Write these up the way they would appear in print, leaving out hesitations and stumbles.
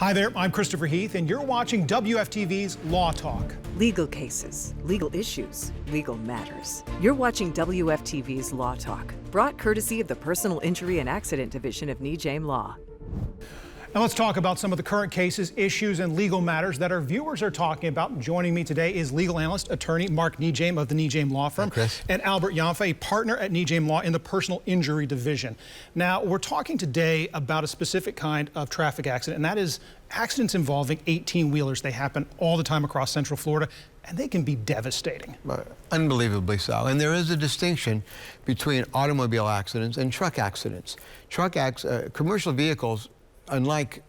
Hi there, I'm Christopher Heath, and you're watching WFTV's Law Talk. Legal cases, legal issues, legal matters. You're watching WFTV's Law Talk, brought courtesy of the Personal Injury and Accident Division of NeJame Law. Now let's talk about some of the current cases, issues, and legal matters that our viewers are talking about. Joining me today is legal analyst, attorney Mark NeJame of the NeJame Law Firm, and Albert Janfa, a partner at NeJame Law in the Personal Injury Division. Now, we're talking today about a specific kind of traffic accident, and that is accidents involving 18-wheelers. They happen all the time across Central Florida, and they can be devastating. Unbelievably so. And there is a distinction between automobile accidents and truck accidents. Commercial vehicles, unlike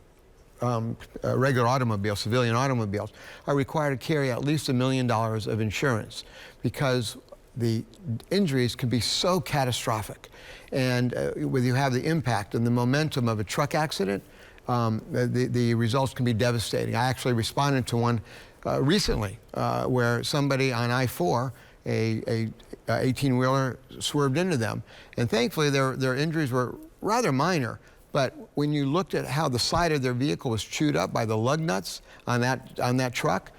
regular automobiles, civilian automobiles, are required to carry at least $1 million of insurance because the injuries can be so catastrophic. And when you have the impact and the momentum of a truck accident, the results can be devastating. I actually responded to one recently where somebody on I-4, a 18-wheeler, swerved into them. And thankfully, their injuries were rather minor. But when you looked at how the side of their vehicle was chewed up by the lug nuts on that truck,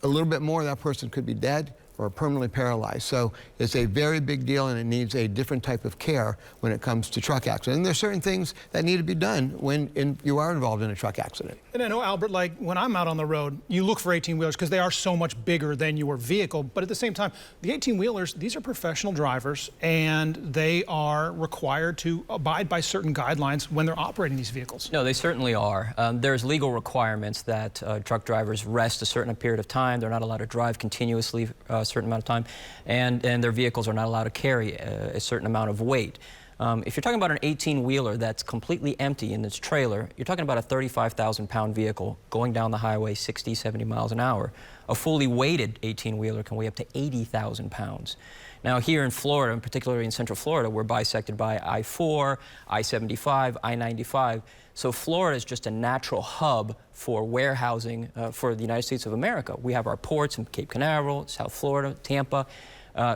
a little bit more, that person could be dead or permanently paralyzed. So it's a very big deal, and it needs a different type of care when it comes to truck accidents. And there's certain things that need to be done when you are involved in a truck accident. And I know, Albert, like when I'm out on the road, you look for 18-wheelers because they are so much bigger than your vehicle. But at the same time, the 18-wheelers, these are professional drivers, and they are required to abide by certain guidelines when they're operating these vehicles. No, they certainly are. There's legal requirements that truck drivers rest a certain period of time. They're not allowed to drive continuously a certain amount of time, and their vehicles are not allowed to carry a certain amount of weight. If you're talking about an 18-wheeler that's completely empty in its trailer, you're talking about a 35,000-pound vehicle going down the highway 60, 70 miles an hour. A fully weighted 18-wheeler can weigh up to 80,000 pounds. Now here in Florida, and particularly in Central Florida, we're bisected by I-4, I-75, I-95. So Florida is just a natural hub for warehousing for the United States of America. We have our ports in Cape Canaveral, South Florida, Tampa.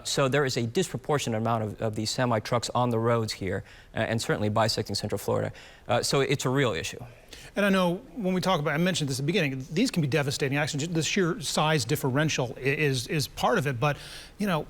So there is a disproportionate amount of these semi-trucks on the roads here, and certainly bisecting Central Florida. So it's a real issue. And I know when we talk about, I mentioned this at the beginning, these can be devastating accidents. The sheer size differential is part of it. But, you know,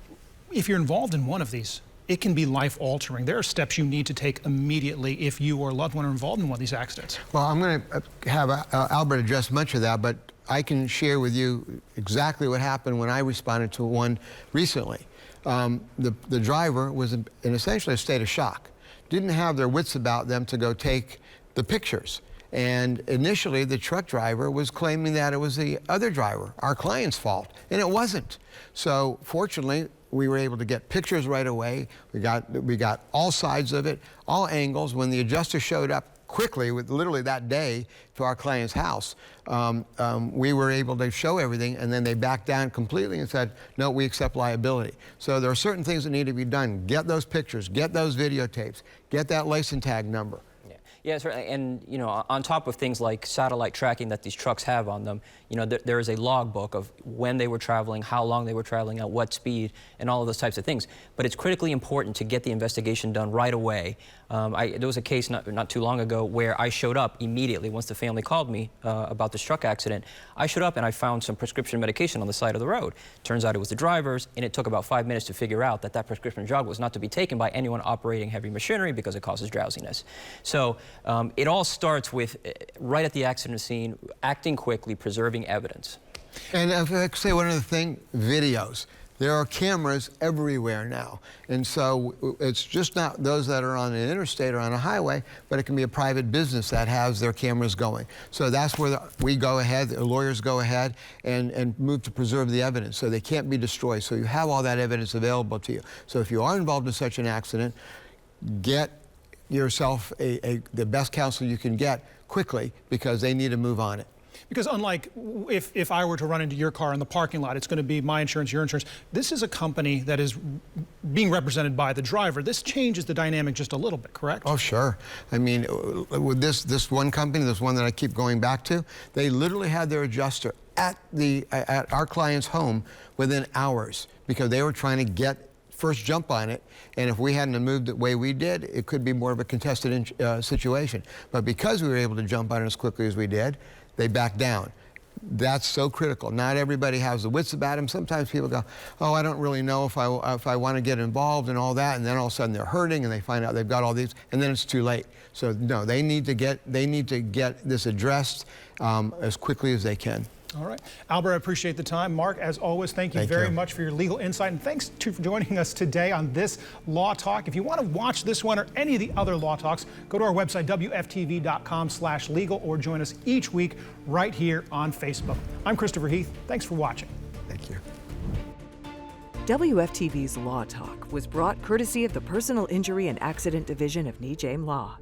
if you're involved in one of these, it can be life-altering. There are steps you need to take immediately if you or a loved one are involved in one of these accidents. Well, I'm going to have Albert address much of that, but I can share with you exactly what happened when I responded to one recently. The driver was in essentially a state of shock. Didn't have their wits about them to go take the pictures. And initially, the truck driver was claiming that it was the other driver, our client's fault, and it wasn't. So fortunately, we were able to get pictures right away. We got all sides of it, all angles. When the adjuster showed up quickly, literally that day, to our client's house, we were able to show everything, and then they backed down completely and said, no, we accept liability. So there are certain things that need to be done. Get those pictures, get those videotapes, get that license tag number. Yeah, certainly. And, you know, on top of things like satellite tracking that these trucks have on them, you know, there is a logbook of when they were traveling, how long they were traveling, at what speed, and all of those types of things. But it's critically important to get the investigation done right away. There was a case not too long ago where I showed up immediately once the family called me about this truck accident. I showed up and I found some prescription medication on the side of the road. Turns out it was the driver's, and it took about 5 minutes to figure out that that prescription drug was not to be taken by anyone operating heavy machinery because it causes drowsiness. So it all starts with, right at the accident scene, acting quickly, preserving evidence. And if I could say one other thing, videos. There are cameras everywhere now. And so it's just not those that are on an interstate or on a highway, but it can be a private business that has their cameras going. So that's where we go ahead, the lawyers go ahead and move to preserve the evidence so they can't be destroyed. So you have all that evidence available to you. So if you are involved in such an accident, get yourself the best counsel you can get quickly, because they need to move on it. Because unlike if I were to run into your car in the parking lot, it's going to be my insurance, your insurance. This is a company that is being represented by the driver. This changes the dynamic just a little bit, correct? Oh, sure. I mean, with this one company, this one that I keep going back to, they literally had their adjuster at our client's home within hours because they were trying to get first jump on it, and if we hadn't moved the way we did, it could be more of a contested situation. But because we were able to jump on it as quickly as we did, they backed down. That's so critical. Not everybody has the wits about them. Sometimes people go, oh, I don't really know if I want to get involved and all that, and then all of a sudden they're hurting and they find out they've got all these, and then it's too late. So no, they need to get this addressed as quickly as they can. All right. Albert, I appreciate the time. Mark, as always, thank you very much for your legal insight. And thanks for joining us today on this Law Talk. If you want to watch this one or any of the other Law Talks, go to our website, wftv.com/legal, or join us each week right here on Facebook. I'm Christopher Heath. Thanks for watching. Thank you. WFTV's Law Talk was brought courtesy of the Personal Injury and Accident Division of NeJame Law.